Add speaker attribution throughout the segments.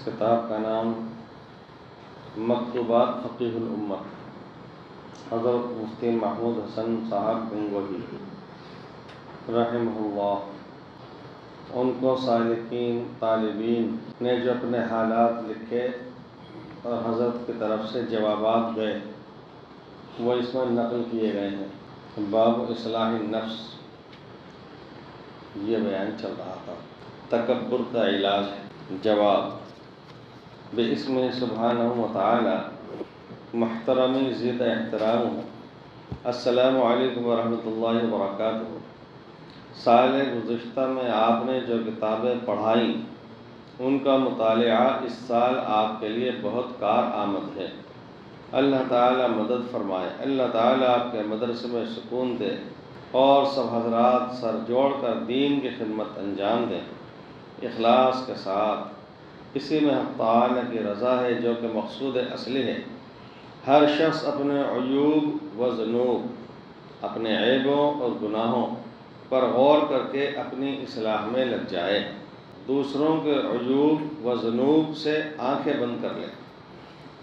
Speaker 1: کتاب کا نام مکتوبات فقیہ الامہ، حضرت مفتی محمود حسن صاحب گنگوہی رحمہ اللہ۔ ان کو سالکین طالبین نے جو اپنے حالات لکھے اور حضرت کی طرف سے جوابات گئے وہ اس میں نقل کیے گئے ہیں۔ باب اصلاح النفس یہ بیان چل رہا تھا۔ تکبر کا علاج ہے۔ جواب: باسم سبحانہ وتعالی، محترمی زید احترام، السلام علیکم ورحمۃ اللہ وبرکاتہ۔ سال گزشتہ میں آپ نے جو کتابیں پڑھائیں ان کا مطالعہ اس سال آپ کے لیے بہت کارآمد ہے۔ اللہ تعالیٰ مدد فرمائے، اللہ تعالیٰ آپ کے مدرسے میں سکون دے اور سب حضرات سر جوڑ کر دین کی خدمت انجام دیں اخلاص کے ساتھ۔ اسی میں حق تعالیٰ کی رضا ہے جو کہ مقصود اصلی ہے۔ ہر شخص اپنے عیوب و ذنوب، اپنے عیبوں اور گناہوں پر غور کر کے اپنی اصلاح میں لگ جائے۔ دوسروں کے عیوب و ذنوب سے آنکھیں بند کر لے۔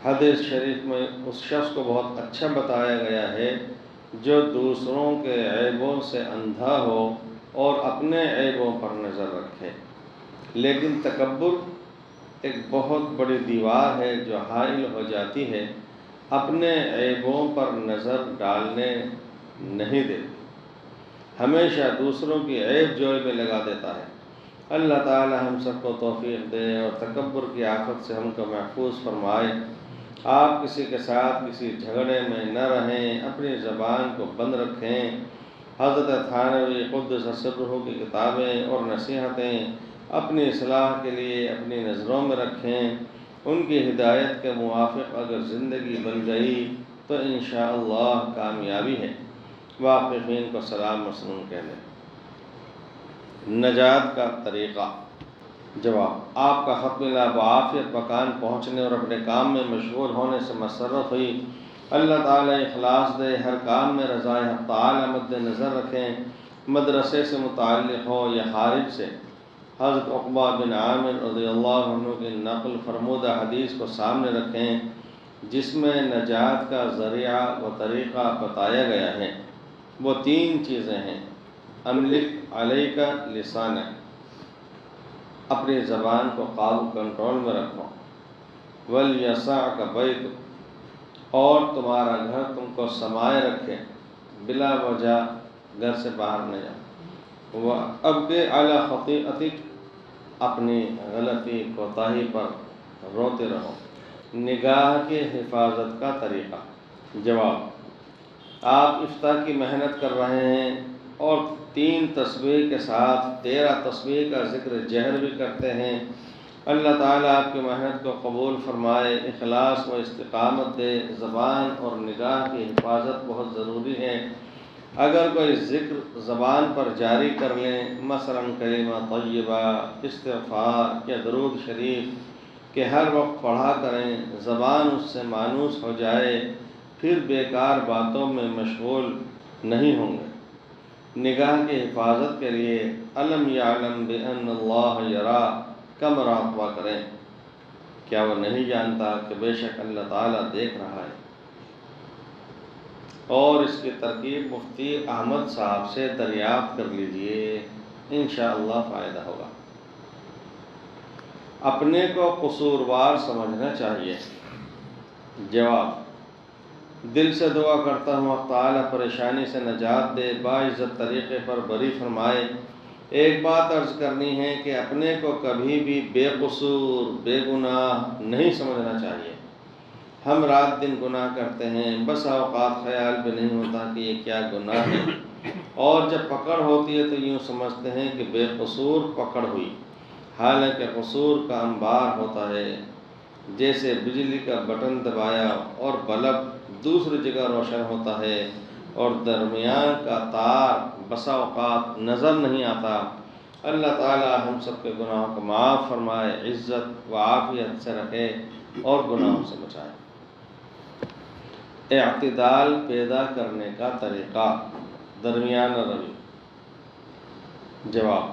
Speaker 1: حدیث شریف میں اس شخص کو بہت اچھا بتایا گیا ہے جو دوسروں کے عیبوں سے اندھا ہو اور اپنے عیبوں پر نظر رکھے۔ لیکن تکبر ایک بہت بڑی دیوار ہے جو حائل ہو جاتی ہے، اپنے عیبوں پر نظر ڈالنے نہیں دیتی، ہمیشہ دوسروں کی عیب جوئی میں لگا دیتا ہے۔ اللہ تعالی ہم سب کو توفیق دے اور تکبر کی آفت سے ہم کو محفوظ فرمائے۔ آپ کسی کے ساتھ کسی جھگڑے میں نہ رہیں، اپنی زبان کو بند رکھیں۔ حضرت تھانوی قدس سرہ کی کتابیں اور نصیحتیں اپنی اصلاح کے لیے اپنی نظروں میں رکھیں۔ ان کی ہدایت کے موافق اگر زندگی بن گئی تو انشاءاللہ کامیابی ہے۔ واقفین کو سلام مسنون کہہ دیں۔ نجات کا طریقہ۔ جواب: آپ کا خط ملا، بعافیت مکان پہنچنے اور اپنے کام میں مشغول ہونے سے مسرت ہوئی۔ اللہ تعالیٰ اخلاص دے، ہر کام میں رضائے حق تعالیٰ مد نظر رکھیں۔ مدرسے سے متعلق ہو یا خارج سے، حضرت عقبہ بن عامر رضی اللہ عنہ کی نقل فرمودہ حدیث کو سامنے رکھیں جس میں نجات کا ذریعہ و طریقہ بتایا گیا ہے۔ وہ 3 چیزیں ہیں: املک علیک لسانک، اپنی زبان کو قابو کنٹرول میں رکھو، ولیسعک بیتک، اور تمہارا گھر تم کو سمائے رکھے، بلا وجہ گھر سے باہر نہ جاؤ، وابکی علی خطیئتک، اپنی غلطی کوتاہی پر روتے رہو۔ نگاہ کی حفاظت کا طریقہ۔ جواب: آپ افتاء کی محنت کر رہے ہیں اور 3 تسبیح کے ساتھ 13 تسبیح کا ذکر جہر بھی کرتے ہیں۔ اللہ تعالیٰ آپ کی محنت کو قبول فرمائے، اخلاص و استقامت دے۔ زبان اور نگاہ کی حفاظت بہت ضروری ہے۔ اگر کوئی ذکر زبان پر جاری کر لیں، مثلا کلمہ طیبہ، استغفار یا درود شریف کہ ہر وقت پڑھا کریں، زبان اس سے مانوس ہو جائے، پھر بیکار باتوں میں مشغول نہیں ہوں گے۔ نگاہ کی حفاظت کے لیے الم یعلم بان اللہ یری کا مراقبہ کریں۔ کیا وہ نہیں جانتا کہ بے شک اللہ تعالیٰ دیکھ رہا ہے؟ اور اس کی ترکیب مفتی احمد صاحب سے دریافت کر لیجئے، انشاءاللہ فائدہ ہوگا۔ اپنے کو قصوروار سمجھنا چاہیے۔ جواب: دل سے دعا کرتا ہوں حق تعالیٰ پریشانی سے نجات دے، باعزت طریقے پر بری فرمائے۔ ایک بات عرض کرنی ہے کہ اپنے کو کبھی بھی بے قصور، بے گناہ نہیں سمجھنا چاہیے۔ ہم رات دن گناہ کرتے ہیں، بسا اوقات خیال بھی نہیں ہوتا کہ یہ کیا گناہ ہے، اور جب پکڑ ہوتی ہے تو یوں سمجھتے ہیں کہ بے قصور پکڑ ہوئی، حالانکہ قصور کا انبار ہوتا ہے۔ جیسے بجلی کا بٹن دبایا اور بلب دوسری جگہ روشن ہوتا ہے اور درمیان کا تار بسا اوقات نظر نہیں آتا۔ اللہ تعالی ہم سب کے گناہوں کو معاف فرمائے، عزت و عافیت سے رکھے اور گناہوں سے بچائے۔ اعتدال پیدا کرنے کا طریقہ، درمیانہ روی۔ جواب: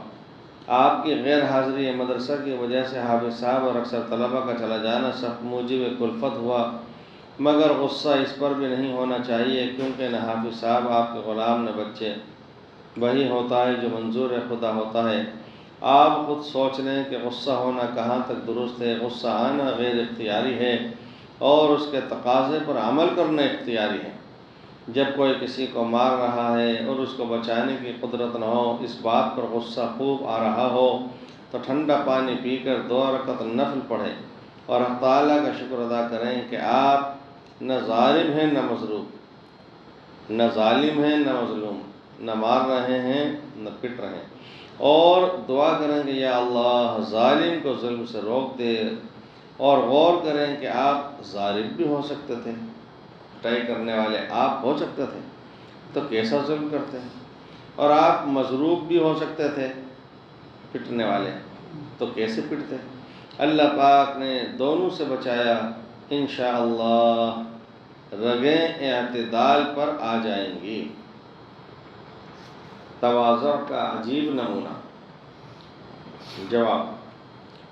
Speaker 1: آپ کی غیر حاضری مدرسہ کی وجہ سے حافظ صاحب اور اکثر طلبہ کا چلا جانا سخت موجب کلفت ہوا، مگر غصہ اس پر بھی نہیں ہونا چاہیے، کیونکہ نہ حافظ صاحب آپ کے غلام نہ بچے، وہی ہوتا ہے جو منظور خدا ہوتا ہے۔ آپ خود سوچ لیں کہ غصہ ہونا کہاں تک درست ہے۔ غصہ آنا غیر اختیاری ہے اور اس کے تقاضے پر عمل کرنا اختیاری ہے۔ جب کوئی کسی کو مار رہا ہے اور اس کو بچانے کی قدرت نہ ہو، اس بات پر غصہ خوب آ رہا ہو، تو ٹھنڈا پانی پی کر 2 رکعت نفل پڑھیں اور اللہ تعالیٰ کا شکر ادا کریں کہ آپ نہ ظالم ہیں نہ مظلوم، نہ ظالم ہیں نہ مظلوم، نہ مار رہے ہیں نہ پٹ رہے ہیں، اور دعا کریں کہ یا اللہ ظالم کو ظلم سے روک دے، اور غور کریں کہ آپ ظالم بھی ہو سکتے تھے، پٹائی کرنے والے آپ ہو سکتے تھے تو کیسا ظلم کرتے ہیں، اور آپ مظلوم بھی ہو سکتے تھے پٹنے والے تو کیسے پٹتے۔ اللہ پاک نے دونوں سے بچایا، انشاءاللہ رگیں اعتدال پر آ جائیں گی۔ تواضع کا عجیب نمونہ۔ جواب: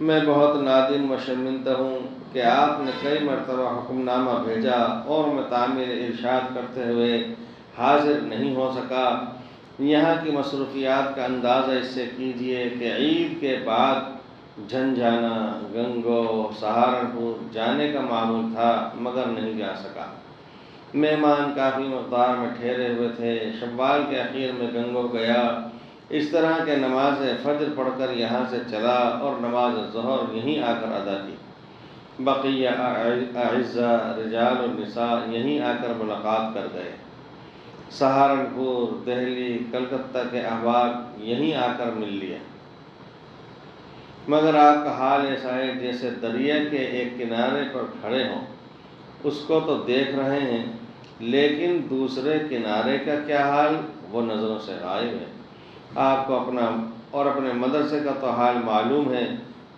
Speaker 1: میں بہت نادم و شرمندہ ہوں کہ آپ نے کئی مرتبہ حکم نامہ بھیجا اور میں تعمیر ارشاد کرتے ہوئے حاضر نہیں ہو سکا۔ یہاں کی مصروفیات کا اندازہ اس سے کیجئے کہ عید کے بعد جھنجھانا، گنگو، سہارنپور جانے کا معمول تھا مگر نہیں جا سکا۔ مہمان کافی مقدار میں ٹھہرے ہوئے تھے۔ شوال کے اخیر میں گنگو گیا، اس طرح کہ نماز فجر پڑھ کر یہاں سے چلا اور نماز ظہر یہیں آ کر ادا کی۔ بقیہ اعزاء رجال و نساء یہیں آ کر ملاقات کر گئے۔ سہارنپور، دہلی، کلکتہ کے احباب یہیں آ کر مل لیے، مگر آپ کا حال ایسا ہے جیسے دریا کے ایک کنارے پر کھڑے ہوں، اس کو تو دیکھ رہے ہیں لیکن دوسرے کنارے کا کیا حال وہ نظروں سے غائب ہے۔ آپ کو اپنا اور اپنے مدرسے کا تو حال معلوم ہے،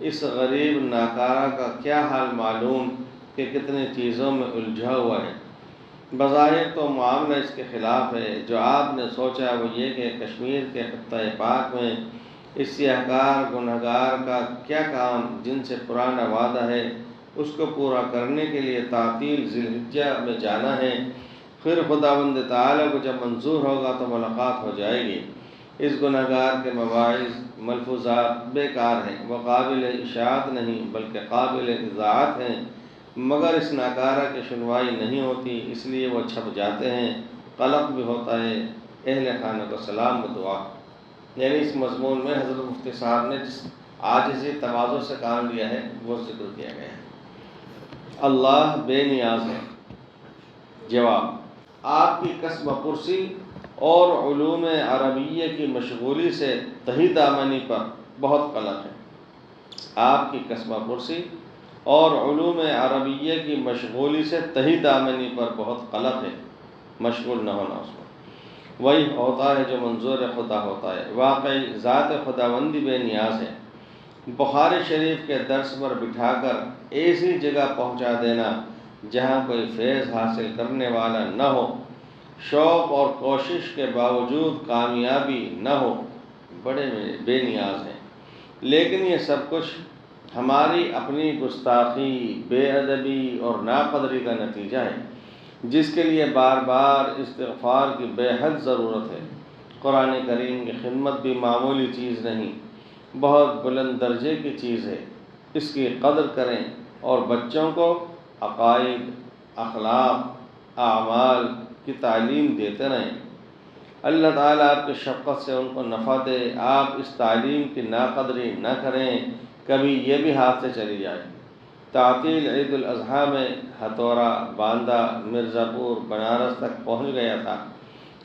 Speaker 1: اس غریب ناکارہ کا کیا حال معلوم کہ کتنی چیزوں میں الجھا ہوا ہے۔ بظاہر تو معاملہ اس کے خلاف ہے۔ جو آپ نے سوچا وہ یہ کہ کشمیر کے خطۂ پاک میں اس سیاہکار گنہگار کا کیا کام جن سے پرانا وعدہ ہے، اس کو پورا کرنے کے لیے تعطیل ذی الحجہ میں جانا ہے۔ پھر خداوند تعالیٰ کو جب منظور ہوگا تو ملاقات ہو جائے گی۔ اس گنہگار کے مواعظ ملفوظات بیکار ہیں، وہ قابل اشاعت نہیں بلکہ قابل اذاعت ہیں، مگر اس ناکارہ کی سنوائی نہیں ہوتی، اس لیے وہ چھپ جاتے ہیں۔ قلق بھی ہوتا ہے۔ اہل خانہ کو سلام و دعا۔ یعنی اس مضمون میں حضرت مفتی صاحب نے جس عاجزی تواضع سے کام لیا ہے وہ ذکر کیا گیا ہے۔ اللہ بے نیاز ہے۔ جواب: آپ کی کسب پرسی اور علوم عربیہ کی مشغولی سے تہی دامنی پر بہت قلق ہے۔ آپ کی کسب پرسی اور علوم عربیہ کی مشغولی سے تہی دامنی پر بہت قلق ہے، مشغول نہ ہونا اس میں۔ وہی ہوتا ہے جو منظور خدا ہوتا ہے۔ واقعی ذات خداوندی بے نیاز ہے۔ بخاری شریف کے درس پر بٹھا کر ایسی جگہ پہنچا دینا جہاں کوئی فیض حاصل کرنے والا نہ ہو، شوق اور کوشش کے باوجود کامیابی نہ ہو، بڑے بے نیاز ہیں۔ لیکن یہ سب کچھ ہماری اپنی گستاخی، بے ادبی اور ناقدری کا نتیجہ ہے، جس کے لیے بار بار استغفار کی بے حد ضرورت ہے۔ قرآن کریم کی خدمت بھی معمولی چیز نہیں، بہت بلند درجے کی چیز ہے۔ اس کی قدر کریں اور بچوں کو عقائد، اخلاق، اعمال کی تعلیم دیتے رہیں۔ اللہ تعالیٰ آپ کی شفقت سے ان کو نفع دے۔ آپ اس تعلیم کی ناقدری نہ کریں، کبھی یہ بھی ہاتھ سے چلی جائے۔ تعطیل عید الاضحیٰ میں ہتھورا، باندہ، مرزا پور، بنارس تک پہنچ گیا تھا۔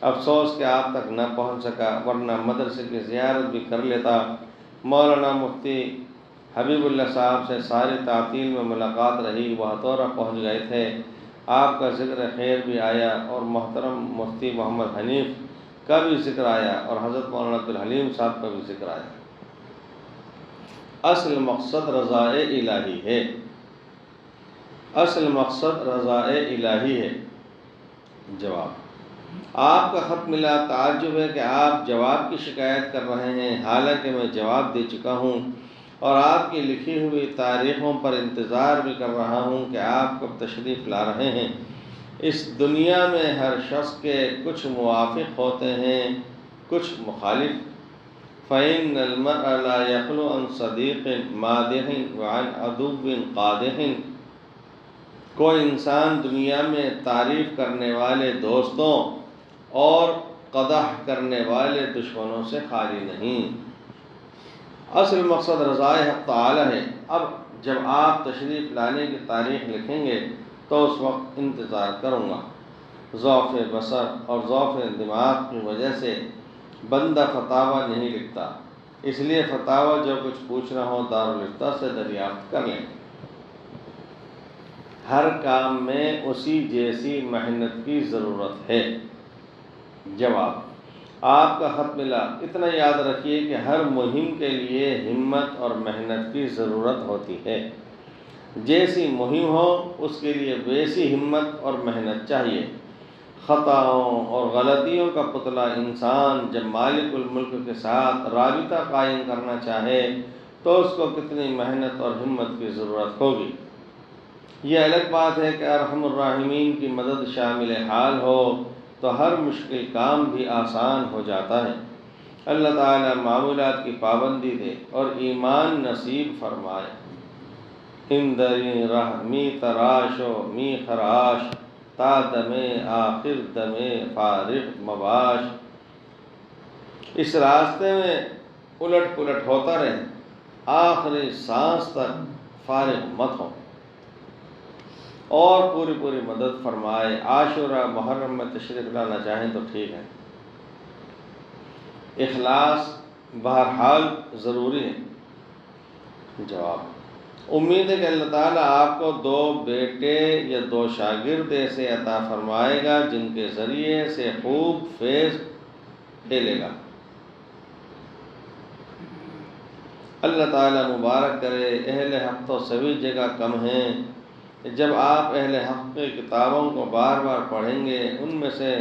Speaker 1: افسوس کہ آپ تک نہ پہنچ سکا، ورنہ مدرسے کی زیارت بھی کر لیتا۔ مولانا مفتی حبیب اللہ صاحب سے ساری تعطیل میں ملاقات رہی، وہ ہتھورا پہنچ گئے تھے۔ آپ کا ذکر خیر بھی آیا اور محترم مفتی محمد حنیف کا بھی ذکر آیا اور حضرت مولانا عبدالحلیم صاحب کا بھی ذکر آیا۔ اصل مقصد رضائے الہی ہے۔ اصل مقصد رضائے الہی ہے۔ جواب: آپ کا خط ملا، تعجب ہے کہ آپ جواب کی شکایت کر رہے ہیں، حالانکہ میں جواب دے چکا ہوں، اور آپ کی لکھی ہوئی تاریخوں پر انتظار بھی کر رہا ہوں کہ آپ کب تشریف لا رہے ہیں۔ اس دنیا میں ہر شخص کے کچھ موافق ہوتے ہیں، کچھ مخالف۔ فَإِنَّ الْمَرْءَ لَا يَخْلُو عَنْ صَدِيقٍ مَادِحٍ وَعَنْ عَدُوٍّ قَادِحٍ۔ کوئی انسان دنیا میں تعریف کرنے والے دوستوں اور قدح کرنے والے دشمنوں سے خالی نہیں۔ اصل مقصد رضائے حق تعالی ہے۔ اب جب آپ تشریف لانے کی تاریخ لکھیں گے تو اس وقت انتظار کروں گا۔ ضعف بصر اور ضعف دماغ کی وجہ سے بندہ فتاویٰ نہیں لکھتا، اس لیے فتاویٰ جو کچھ پوچھنا ہو دارالفتہ سے دریافت کر لیں۔ ہر کام میں اسی جیسی محنت کی ضرورت ہے۔ جواب: آپ کا خط ملا، اتنا یاد رکھیے کہ ہر مہم کے لیے ہمت اور محنت کی ضرورت ہوتی ہے۔ جیسی مہم ہو اس کے لیے ویسی ہمت اور محنت چاہیے۔ خطاؤں اور غلطیوں کا پتلا انسان جب مالک الملک کے ساتھ رابطہ قائم کرنا چاہے تو اس کو کتنی محنت اور ہمت کی ضرورت ہوگی۔ یہ الگ بات ہے کہ ارحم الراحمین کی مدد شامل حال ہو تو ہر مشکل کام بھی آسان ہو جاتا ہے۔ اللہ تعالیٰ معمولات کی پابندی دے اور ایمان نصیب فرمائے۔ اندری رہ می تراش و می خراش، تا دم آخر دم فارغ مباش۔ اس راستے میں الٹ پلٹ ہوتا رہے، آخری سانس تک فارغ مت ہو، اور پوری پوری مدد فرمائے۔ عاشورہ محرم میں تشریف لانا چاہیں تو ٹھیک ہے۔ اخلاص بہرحال ضروری ہے۔ جواب: امید ہے کہ اللہ تعالیٰ آپ کو 2 بیٹے یا 2 شاگرد ایسے عطا فرمائے گا جن کے ذریعے سے خوب فیض پھیلے گا۔ اللہ تعالیٰ مبارک کرے۔ اہل حق تو سبھی جگہ کم ہیں۔ جب آپ اہل حق کی کتابوں کو بار بار پڑھیں گے، ان میں سے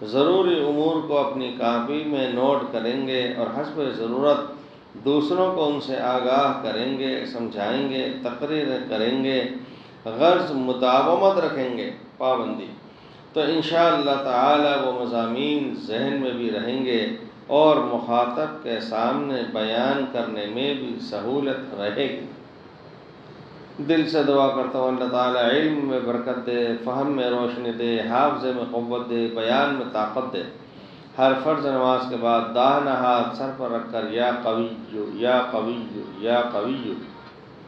Speaker 1: ضروری امور کو اپنی کاپی میں نوٹ کریں گے اور حسب ضرورت دوسروں کو ان سے آگاہ کریں گے، سمجھائیں گے، تقریر کریں گے، غرض مداومت رکھیں گے، پابندی، تو انشاءاللہ تعالی وہ مضامین ذہن میں بھی رہیں گے اور مخاطب کے سامنے بیان کرنے میں بھی سہولت رہے گی۔ دل سے دعا کرتا ہوں اللہ تعالیٰ علم میں برکت دے، فہم میں روشنی دے، حافظے میں قوت دے، بیان میں طاقت دے۔ ہر فرض نماز کے بعد داہنا ہاتھ سر پر رکھ کر یا قوی یا قوی یا قوی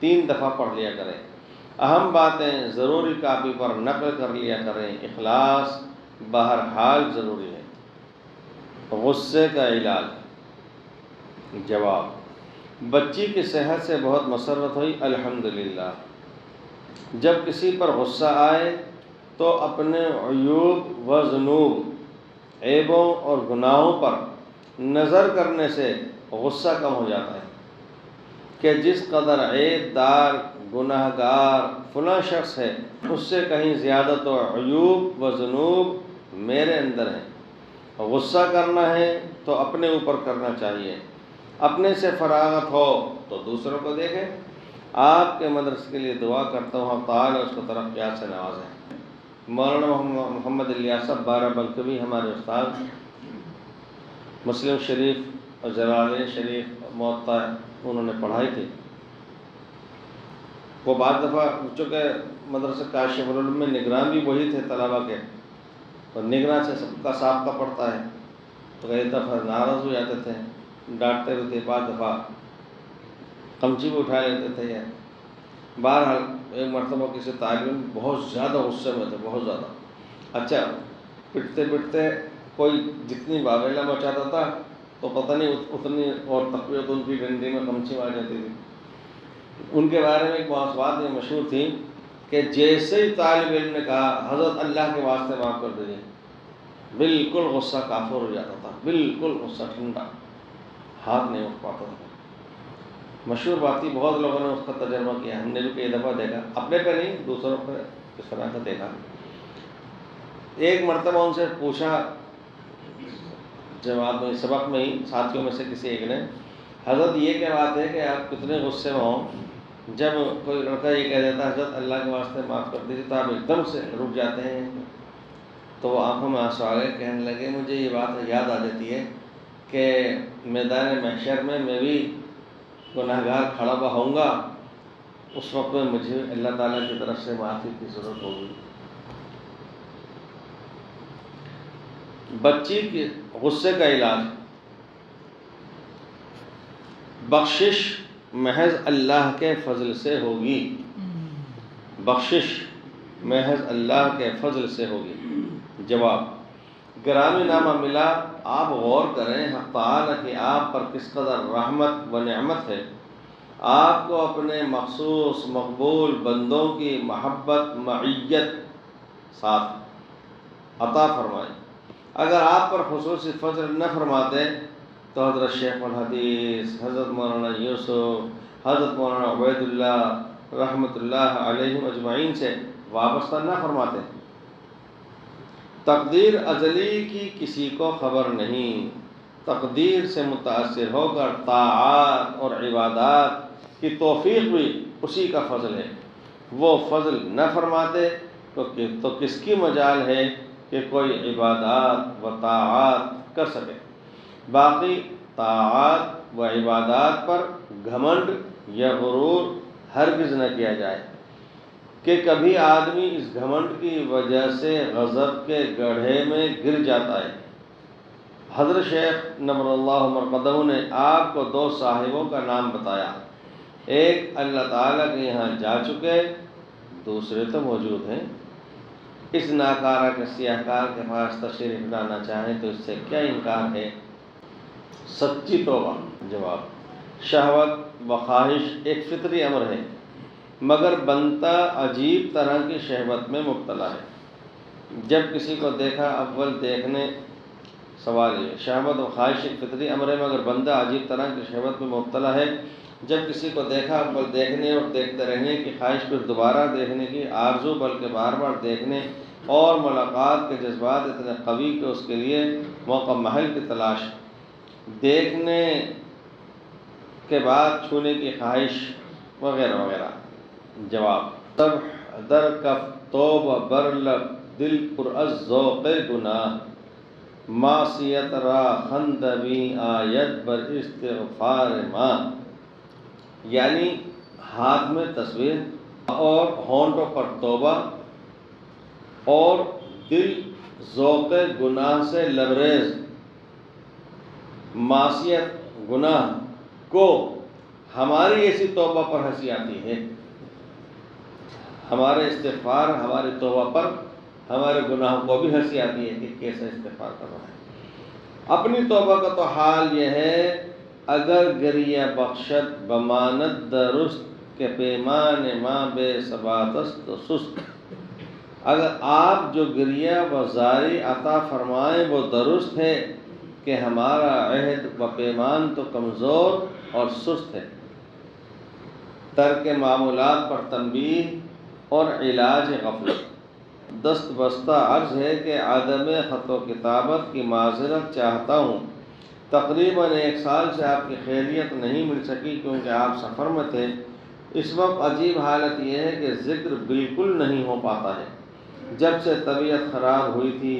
Speaker 1: 3 دفعہ پڑھ لیا کریں۔ اہم باتیں ضروری کاپی پر نقل کر لیا کریں۔ اخلاص بہرحال ضروری ہے۔ غصے کا علاج۔ جواب: بچی کی صحت سے بہت مسرت ہوئی، الحمدللہ۔ جب کسی پر غصہ آئے تو اپنے عیوب و ذنوب، عیبوں اور گناہوں پر نظر کرنے سے غصہ کم ہو جاتا ہے کہ جس قدر عیب دار گناہ گار فلاں شخص ہے، اس سے کہیں زیادہ تو عیوب و ذنوب میرے اندر ہیں۔ غصہ کرنا ہے تو اپنے اوپر کرنا چاہیے، اپنے سے فراغت ہو تو دوسروں کو دیکھیں۔ آپ کے مدرسے کے لیے دعا کرتا ہوں، اللہ تعالیٰ اس کو ترقیات سے نوازیں۔ مولانا محمد الیاس صاحب بارہ بنکوی ہمارے استاد، مسلم شریف اور جلالین شریف موطا انہوں نے پڑھائی تھی۔ وہ بعض دفعہ چونکہ مدرسہ کاشف العلوم میں نگراں بھی وہی تھے طلباء کے، اور نگراں سے سب کا سابقہ پڑتا ہے، تو کئی دفعہ ناراض ہو جاتے تھے، ڈانٹتے ہوئے تھے، بعض دفعہ قمچی بھی اٹھا لیتے تھے۔ یا بہرحال ایک مرتبہ کسی طالب علم بہت زیادہ غصے میں تھے، بہت زیادہ، اچھا پٹتے پٹتے کوئی جتنی واویلا مچاتا تھا تو پتہ نہیں اتنی اور تقویت ان کی ڈنڈی میں قمچی مار جاتی تھی۔ ان کے بارے میں ایک بات یہ مشہور تھی کہ جیسے ہی طالب علم نے کہا حضرت اللہ کے واسطے معاف کر دیجیے، بالکل غصہ کافر ہو جاتا تھا، بالکل غصہ ٹھنڈا، ہاتھ نہیں اٹھ پاتا تھا۔ مشہور بات تھی، بہت لوگوں نے اس کا تجربہ کیا، ہم نے بھی کئی دفعہ دیکھا، اپنے پہ نہیں دوسروں پہ اس طرح کا دیکھا۔ ایک مرتبہ ان سے پوچھا جماعت میں سبق میں ہی ساتھیوں میں سے کسی ایک نے، حضرت یہ کیا بات ہے کہ آپ کتنے غصے میں ہوں، جب کوئی لڑکا یہ کہہ دیتا ہے حضرت اللہ کے واسطے معاف کر دیجیے، تو آپ ایک دم سے رک جاتے ہیں؟ تو وہ آنکھوں میں آنسو آ گئے، کہنے لگے مجھے یہ بات یاد آ جاتی ہے کہ میدان محشر میں بھی گناہ گار کھڑا ہوا ہوں گا، اس وقت میں مجھے اللہ تعالیٰ کی طرف سے معافی کی ضرورت ہوگی۔ بچی کے غصے کا علاج، بخشش محض اللہ کے فضل سے ہوگی، بخشش محض اللہ کے فضل سے ہوگی۔ جواب، گرامی نامہ ملا، آپ غور کریں حق تعالی کہ آپ پر کس قدر رحمت و نعمت ہے، آپ کو اپنے مخصوص مقبول بندوں کی محبت معیت ساتھ عطا فرمائے۔ اگر آپ پر خصوصی فضل نہ فرماتے تو حضرت شیخ الحدیث حضرت مولانا یوسف، حضرت مولانا عبید اللہ رحمۃ اللہ علیہم اجمعین سے وابستہ نہ فرماتے۔ تقدیر ازلی کی کسی کو خبر نہیں، تقدیر سے متاثر ہو کر طاعات اور عبادات کی توفیق بھی اسی کا فضل ہے۔ وہ فضل نہ فرماتے تو کس کی مجال ہے کہ کوئی عبادات و طاعات کر سکے۔ باقی طاعات و عبادات پر گھمنڈ یا غرور ہرگز نہ کیا جائے کہ کبھی آدمی اس گھمنڈ کی وجہ سے غضب کے گڑھے میں گر جاتا ہے۔ حضرت شیخ نور اللہ مرقدہ نے آپ کو دو صاحبوں کا نام بتایا، ایک اللہ تعالیٰ کے یہاں جا چکے، دوسرے تو موجود ہیں۔ اس ناکارہ کے سیاہ کار کے پاس تشریف لانا چاہیں تو اس سے کیا انکار ہے؟ سچی توبہ۔ جواب، شہوت و خواہش ایک فطری امر ہے، مگر بندہ عجیب طرح کی شہوت میں مبتلا ہے۔ جب کسی کو دیکھا اول دیکھنے، سوال یہ، شہوت و خواہش ایک فطری امر ہے مگر بندہ عجیب طرح کی شہوت میں مبتلا ہے۔ جب کسی کو دیکھا اول دیکھنے اور دیکھتے رہنے کی خواہش، پھر دوبارہ دیکھنے کی آرزو، بلکہ بار بار دیکھنے اور ملاقات کے جذبات اتنے قوی کہ اس کے لیے موقع محل کی تلاش، دیکھنے کے بعد چھونے کی خواہش وغیرہ وغیرہ۔ جواب، تب در کف توبہ برلب دل پر از ذوق گناہ، معصیت را خندبی آید بر استغفار ماں۔ یعنی ہاتھ میں تصویر اور ہونٹوں پر توبہ اور دل ذوق گناہ سے لبریز، معصیت گناہ کو ہماری ایسی توبہ پر ہنسی آتی ہے، ہمارے استغفار، ہماری توبہ پر ہمارے گناہوں کو بھی ہنسی آتی ہے کہ کیسا استغفار کر رہا ہے۔ اپنی توبہ کا تو حال یہ ہے، اگر گریہ بخشت بمانت درست کے پیمان ماں بے ثباتست و سست، اگر آپ جو گریہ و زاری عطا فرمائیں وہ درست ہے کہ ہمارا عہد و پیمان تو کمزور اور سست ہے۔ ترک معمولات پر تنبیہ اور علاج غفلت۔ دست بستہ عرض ہے کہ عدم خط و کتابت کی معذرت چاہتا ہوں، تقریباً 1 سال سے آپ کی خیریت نہیں مل سکی کیونکہ آپ سفر میں تھے۔ اس وقت عجیب حالت یہ ہے کہ ذکر بالکل نہیں ہو پاتا ہے، جب سے طبیعت خراب ہوئی تھی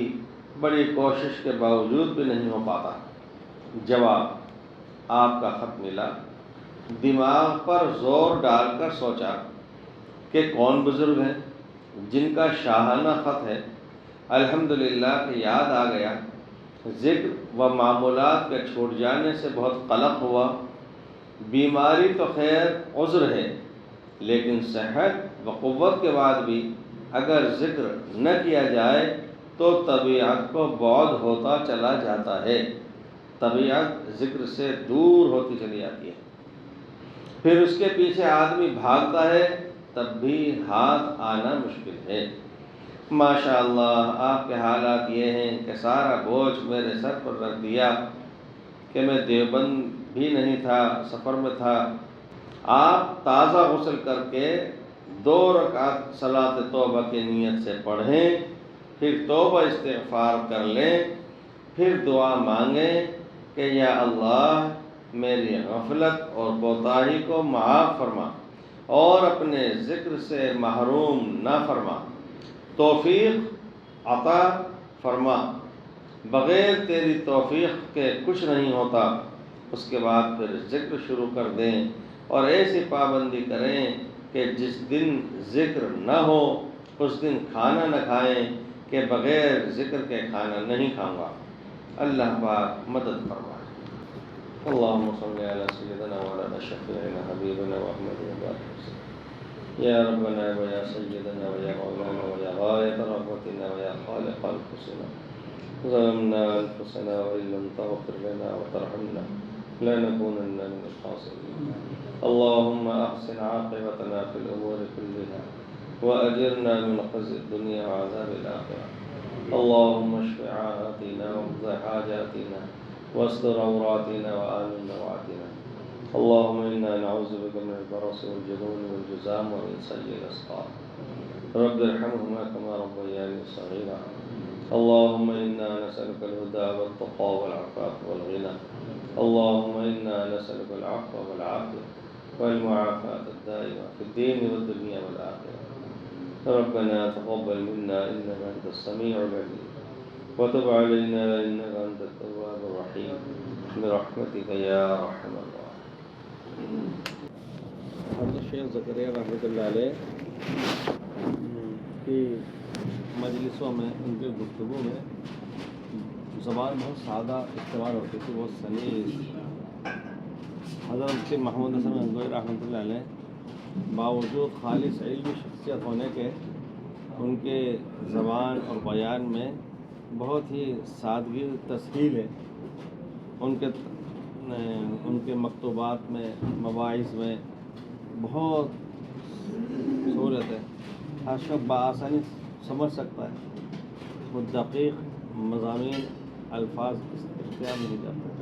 Speaker 1: بڑی کوشش کے باوجود بھی نہیں ہو پاتا۔ جواب، آپ کا خط ملا، دماغ پر زور ڈال کر سوچا کہ کون بزرگ ہیں جن کا شاہانہ خط ہے، الحمدللہ کہ یاد آ گیا۔ ذکر و معمولات کے چھوٹ جانے سے بہت قلق ہوا۔ بیماری تو خیر عذر ہے، لیکن صحت و قوت کے بعد بھی اگر ذکر نہ کیا جائے تو طبیعت کو بعد ہوتا چلا جاتا ہے، طبیعت ذکر سے دور ہوتی چلی جاتی ہے، پھر اس کے پیچھے آدمی بھاگتا ہے تب بھی ہاتھ آنا مشکل ہے۔ ماشاءاللہ آپ کے حالات یہ ہیں کہ سارا بوجھ میرے سر پر رکھ دیا کہ میں دیوبند بھی نہیں تھا، سفر میں تھا۔ آپ تازہ غسل کر کے 2 رکعت صلاۃ توبہ کی نیت سے پڑھیں، پھر توبہ استغفار کر لیں، پھر دعا مانگیں کہ یا اللہ میری غفلت اور کوتاہی کو معاف فرما اور اپنے ذکر سے محروم نہ فرما، توفیق عطا فرما، بغیر تیری توفیق کے کچھ نہیں ہوتا۔ اس کے بعد پھر ذکر شروع کر دیں اور ایسی پابندی کریں کہ جس دن ذکر نہ ہو اس دن کھانا نہ کھائیں کہ بغیر ذکر کے کھانا نہیں کھاؤں گا۔ اللہ پاک مدد فرمائے۔ اللہم صلی علی سیدنا مولانا شفیعنا حبیبنا محمد وبارک وسلم۔ یا ربنا و یا سیدنا و یا مولانا و یا غایت رحمتنا و یا خالق انفسنا ظلمنا انفسنا وإن لم تغفر لنا وترحمنا لنكونن من الخاسرين۔ اللهم احسن عاقبتنا في الأمور كلها وأجرنا من خزي الدنيا وعذاب الآخرة۔ اللهم اشف عاهاتنا واقض حاجاتنا واستر عوراتنا وآمن روعاتنا۔ اللهم إنا نعوذ بك من البرص والجنون والجذام ومن سيء الأسقام۔ رب ارحمهما كما ربياني صغيرا۔ اللهم إنا نسألك الهدى والتقى والعفاف والغنى۔ اللهم إنا نسألك العفو والعافية والمعافاة الدائمة في الدين والدنيا والآخرة۔ ربنا تقبل منا إنك أنت السميع العليم وتب علينا إنك أنت التواب الرحيم برحمتك يا أرحم الراحمين۔ حضرت شیخ زکریا رحمۃ اللہ علیہ کی مجلسوں میں، ان کے گفتگو میں زبان بہت سادہ استعمال ہوتی تھی، بہت سلیس۔ حضرت مفتی محمود حسن گنگوئی رحمۃ اللہ علیہ باوجود خالص علمی شخصیت ہونے کے ان کے زبان اور بیان میں بہت ہی سادگی تسہیل ہے۔ ان کے مکتوبات میں، مواعظ میں بہت سہولت ہے، ہر شخص بآسانی سمجھ سکتا ہے۔ وہ دقیق مضامین، الفاظ اختیار نہیں کرتے۔